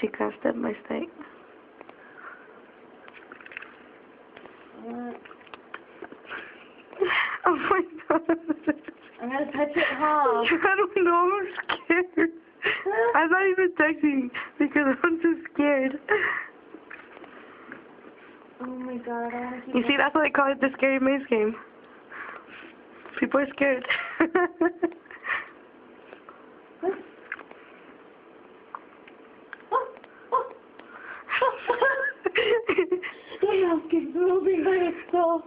chica, step by step. Oh my god. I'm gonna touch it hard. I don't know, I'm scared. I'm not even texting because I'm too scared. Oh my god, I don't want to keep You see, that's why they call it the scary maze game. People are scared. The house keeps moving by itself.